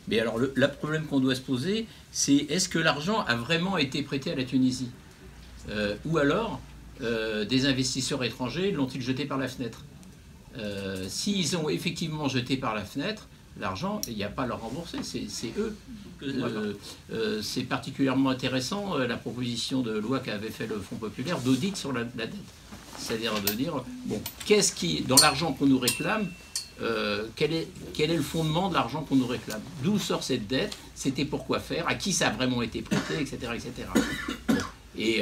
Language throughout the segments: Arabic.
Mais alors, le problème qu'on doit se poser, c'est est-ce que l'argent a vraiment été prêté à la Tunisie? Ou alors, des investisseurs étrangers l'ont-ils jeté par la fenêtre? S'ils ont effectivement jeté par la fenêtre, l'argent, il n'y a pas à le rembourser, c'est eux. C'est particulièrement intéressant, la proposition de loi qu'avait fait le Front populaire d'audit sur la dette. C'est-à-dire de dire, bon, qu'est-ce qui, dans l'argent qu'on nous réclame, quel est le fondement de l'argent qu'on nous réclame? D'où sort cette dette? C'était pour quoi faire? À qui ça a vraiment été prêté? Etc. etc. Et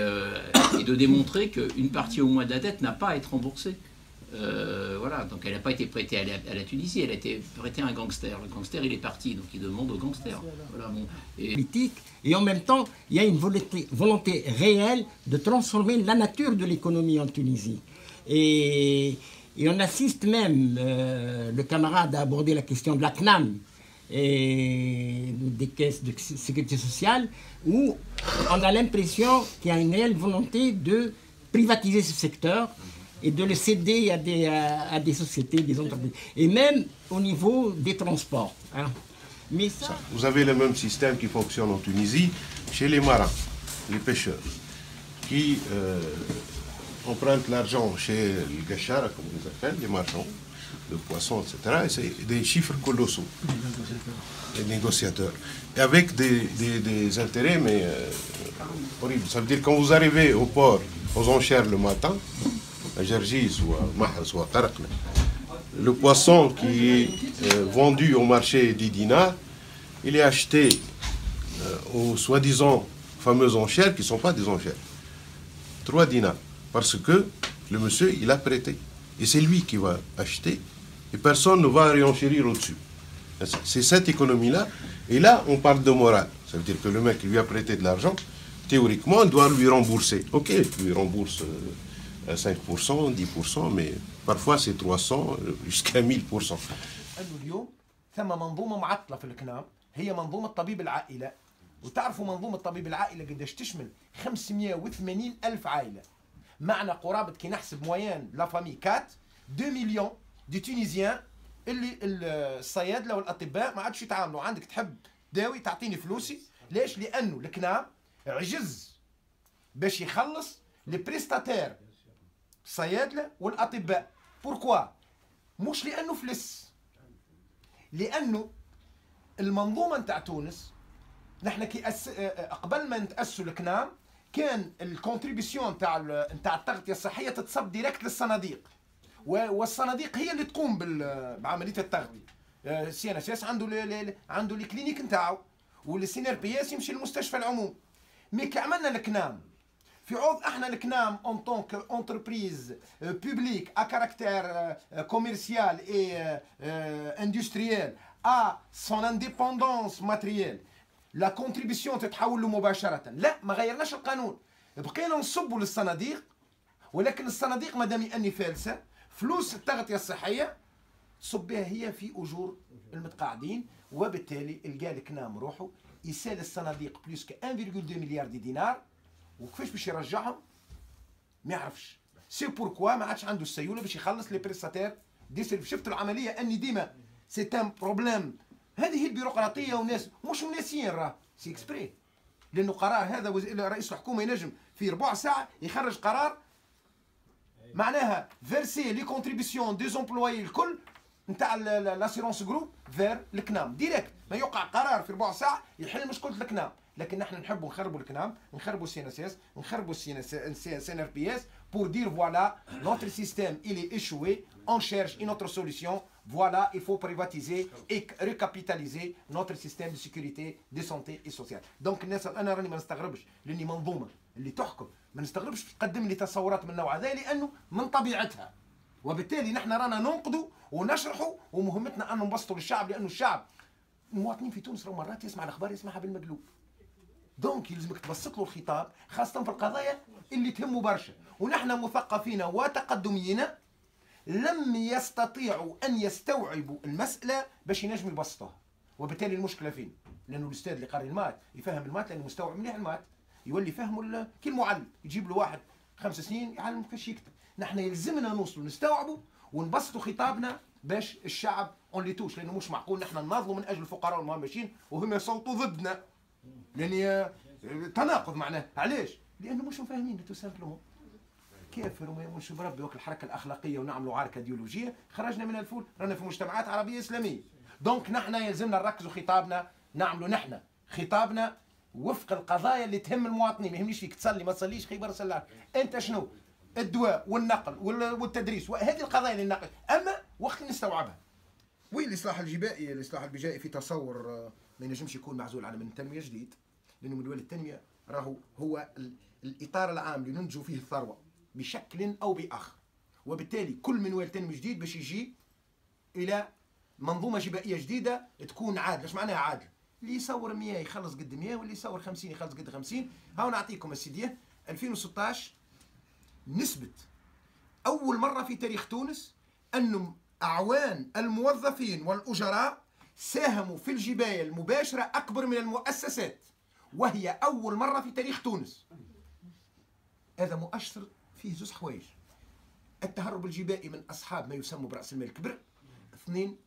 de démontrer qu'une partie au moins de la dette n'a pas à être remboursée. Voilà, donc elle n'a pas été prêtée à la Tunisie, elle a été prêtée à un gangster. Le gangster, il est parti, donc il demande au gangster. Voilà, bon. Et en même temps, il y a une volonté réelle de transformer la nature de l'économie en Tunisie. Et on assiste même, le camarade a abordé la question de la CNAM et des caisses de sécurité sociale, où on a l'impression qu'il y a une réelle volonté de privatiser ce secteur et de le céder à des sociétés, des entreprises. Et même au niveau des transports. Hein. Mais ça... Vous avez le même système qui fonctionne en Tunisie chez les marins, les pêcheurs, qui empruntent l'argent chez les gachara, comme on les appelle, les marchands de poissons, etc. Et c'est des chiffres colossaux, les négociateurs. Et avec des intérêts, mais horribles. Ça veut dire que quand vous arrivez au port, aux enchères le matin, à Gergis ou à Mahas ou à Tarakna, le poisson qui est vendu au marché 10 dinars, il est acheté aux soi-disant fameuses enchères qui ne sont pas des enchères. 3 dinars. Parce que le monsieur, il a prêté. Et c'est lui qui va acheter. Et personne ne va réenchérir au-dessus. C'est cette économie-là. Et là, on parle de morale. Ça veut dire que le mec qui lui a prêté de l'argent, théoriquement, il doit lui rembourser. Ok, il lui rembourse 5%, 10%, mais parfois c'est 300 jusqu'à 1000%. اليوم ثم منظومه معطله في الكنام هي منظومه طبيب العائله وتعرفوا منظومه طبيب العائله قديش تشمل 580 ألف عائله معنا قرابه كي نحسب موين لا فامي 4 2 مليون دي تونيزيان اللي الصيادله والاطباء ما عادش يتعاملوا عندك تحب داوي تعطيني فلوسي ليش؟ لانه الكنام عجز باش يخلص لي بريستاتير الصيادله والاطباء. بوركوا؟ مش لانه فلس، لانه المنظومه نتاع تونس نحن كي قبل ما نتاسوا الكنام كان الكونتريبيسيون نتاع التغطيه الصحيه تتصب ديريكت للصناديق، والصناديق هي اللي تقوم بعمليه التغطيه. سي ان اس اس عنده الكلينيك نتاعو، والسي ان بي اس يمشي للمستشفى العموم. مي كي عملنا الكنام في عوض احنا الكنام اون طونك اونتربريز بوبليك ا كاركتير كوميرسيال اي اندستريال ا سون انديبوندونس ماتريال لا كونتريبيسيون تتحول له مباشره. لا، ما غيرناش القانون، بقينا نصبوا للصناديق، ولكن الصناديق مادام اني فالسه فلوس التغطيه الصحيه تصب بها هي في اجور المتقاعدين، وبالتالي القى الكنام روحه يسال الصناديق بلوس ك 1.2 مليار دينار، وكيفاش باش يرجعهم ما يعرفش. سي بوركوا ما عادش عنده السيوله باش يخلص لي بريستاتير دي سيرف. شفت العمليه اني ديما سي ان بروبليم. هذه هي البيروقراطيه، وناس مش ناسيين راه سي اكسبري، لانه قرار هذا رئيس الحكومه ينجم في ربع ساعه يخرج قرار معناها فيرسي لي كونتريبيسيون دي زومبلوي الكل نتاع لاسيرونس جروب فير الكنام ديريكت. ما يوقع قرار في ربع ساعه يحل مشكله الكنام. لكن نحن نحبوا نخربوا الكنام، نخربوا السي ان اس اس، نخربوا السي ان ار بي اس pour dire voilà notre système il est échoué, on cherche une autre solution, voilà il faut privatiser et recapitaliser notre système de sécurité, de santé et sociale. donc الناس انا راني ما نستغربش لاني منظومه اللي تحكم ما نستغربش تقدم لي تصورات من النوع هذا لانه من طبيعتها، وبالتالي نحن رانا ننقدوا ونشرحوا، ومهمتنا ان نبسطوا للشعب، لانه الشعب المواطنين في تونس مرات يسمع الاخبار يسمعها بالمقلوب. دونك يلزمك تبسط له الخطاب خاصة في القضايا اللي تهمه برشا. ونحن مثقفين وتقدميين لم يستطيعوا أن يستوعبوا المسألة باش ينجموا يبسطوها، وبالتالي المشكلة فين؟ لأنه الأستاذ اللي قاري المات يفهم المات لأنه مستوعب مليح المات، يولي يفهمه كي المعلم يجيب له واحد 5 سنين يعلم كيفاش يكتب. نحن يلزمنا نوصلوا نستوعبوا ونبسطوا خطابنا باش الشعب اون لي توش، لانه مش معقول نحن نناضلوا من اجل الفقراء والمهمشين وهم يصوتوا ضدنا، لان تناقض معناه. علاش؟ لانه مش فاهمين تو سامبلومون كافر وما يؤمنش بربي. وقت الحركه الاخلاقيه ونعملوا عركه ايديولوجيه خرجنا من الفول، رانا في مجتمعات عربيه اسلاميه. دونك نحن يلزمنا نركزوا خطابنا، نعملوا نحن خطابنا وفق القضايا اللي تهم المواطنين. ما يهمنيش فيك تصلي ما تصليش، خيبر صلى انت شنو؟ الدواء والنقل والتدريس، وهذه القضايا اللي نناقش. اما وقت نستوعبها. وين الاصلاح الجبائي؟ الاصلاح البجائي في تصور ما ينجمش يكون معزول عن من التنميه جديد، لانه من التنميه راهو هو الاطار العام اللي ننتجوا فيه الثروه بشكل او باخر. وبالتالي كل منوال تنميه جديد باش يجي الى منظومه جبائيه جديده تكون عادله. ايش معناها عادله؟ اللي يصور 100 يخلص قد 100، واللي يصور 50 يخلص قد 50. هاو نعطيكم السيديه 2016 نثبت اول مره في تاريخ تونس انه اعوان الموظفين والاجراء ساهموا في الجبايه المباشره اكبر من المؤسسات، وهي اول مره في تاريخ تونس. هذا مؤشر فيه زوز حوايج: التهرب الجبائي من اصحاب ما يسمى براس المال الكبر. اثنين،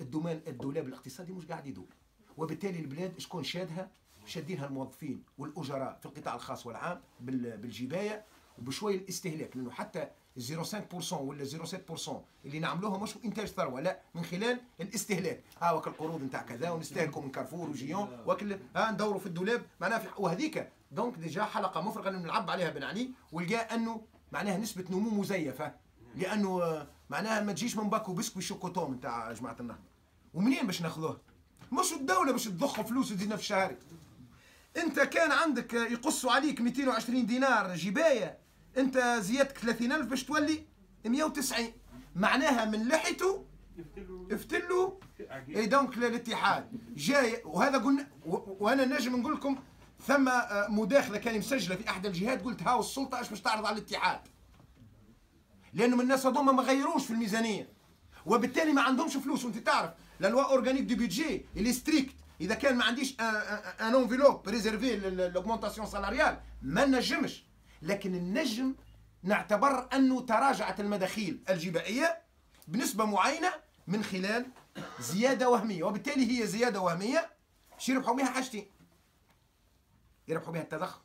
الدولاب الاقتصادي مش قاعد يدور، وبالتالي البلاد شكون شادها؟ شادينها الموظفين والاجراء في القطاع الخاص والعام بالجبايه وبشويه الاستهلاك، لانه حتى 0.5% ولا 0.7% اللي نعملوها مش انتاج ثروه، لا، من خلال الاستهلاك. وكل القروض نتاع كذا ونستهلكوا من كارفور وجيون وكل ندوروا في الدولاب معناها وهذيك. دونك ديجا حلقه مفرغه انه نلعب عليها بنعني، ولقى انه معناها نسبه نمو مزيفه، لانه معناها ما تجيش من باكو بسكوي شوكوتون نتاع جماعه النهضه. ومنين باش ناخذوها؟ مش الدوله باش تضخ فلوس وتزيدنا في الشهري. انت كان عندك يقصوا عليك 220 دينار جبايه، انت زيادتك 30,000 باش تولي 190، معناها من لحيته افتلوا. اي دونك الاتحاد جاي، وهذا قلنا، وانا نجم نقول لكم ثم مداخله كان مسجله في احدى الجهات، قلت هاو السلطه ايش باش تعرض على الاتحاد، لانه من الناس هذوما ما غيروش في الميزانيه، وبالتالي ما عندهمش فلوس. وانت تعرف لا لوا اورغانيك دو بيدجي اللي ستريكت، اذا كان ما عنديش ان انفلوب ريزيرفي للاوغمونتاسيون سالاريال ما نجمش. لكن النجم نعتبر انه تراجعت المداخيل الجبائيه بنسبه معينه من خلال زياده وهميه، وبالتالي هي زياده وهميه يربحوا بها حاجتين: يربحوا بها التضخم،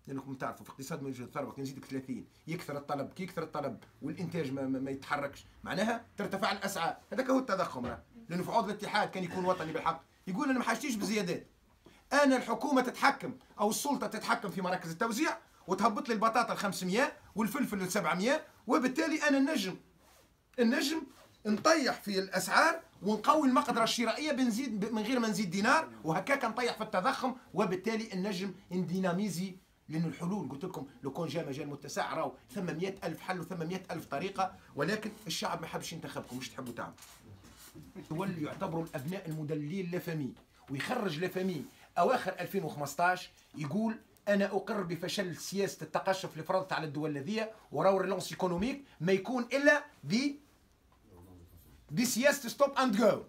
لانكم تعرفوا في اقتصاد موجود الثروه كي نزيدك 30 يكثر الطلب، كي يكثر الطلب والانتاج ما يتحركش، معناها ترتفع الاسعار. هذاك هو التضخم. لانه في عضو الاتحاد كان يكون وطني بالحق يقول انا ما حاجتيش بزيادات، انا الحكومه تتحكم او السلطه تتحكم في مراكز التوزيع وتهبط لي البطاطا ل 500 والفلفل ل 700، وبالتالي انا النجم نطيح في الاسعار ونقوي المقدره الشرائيه بنزيد من غير ما نزيد دينار، وهكاك نطيح في التضخم، وبالتالي النجم نديناميزي. لانه الحلول قلت لكم لو كان جاء مجال متسع راهو ثم 100,000 حل وثم 100,000 طريقه، ولكن الشعب ما حبش ينتخبكم، مش تحبوا تعملوا. تولي يعتبروا الابناء المدللين لا فامي، ويخرج لا فامي اواخر 2015 يقول انا اقر بفشل سياسه التقشف اللي فرضت على الدول الذيه، وراو ريلونس ايكونوميك ما يكون الا بسياسه ستوب اند جو.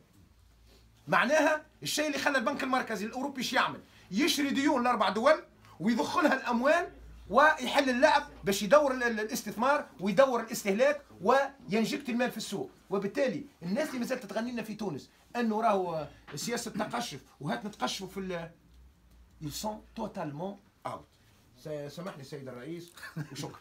معناها الشيء اللي خلى البنك المركزي الاوروبي ايش يعمل؟ يشري ديون ل4 دول ويضخ لها الاموال ويحل اللعب باش يدور الاستثمار ويدور الاستهلاك وينجكت المال في السوق. وبالتالي الناس اللي مازالت تغني لنا في تونس انه راهو سياسه التقشف وهات نتقشفوا في ils sont totalement out. سامحني سيد الرئيس وشكرا.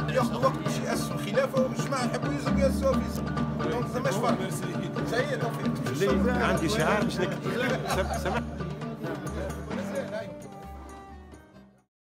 ياخذوا وقت باش يأسسوا الخلافه والجماعه يحبوا يأسسوا في دونك ثماش فرق. سيد عندي شعار باش نكتب.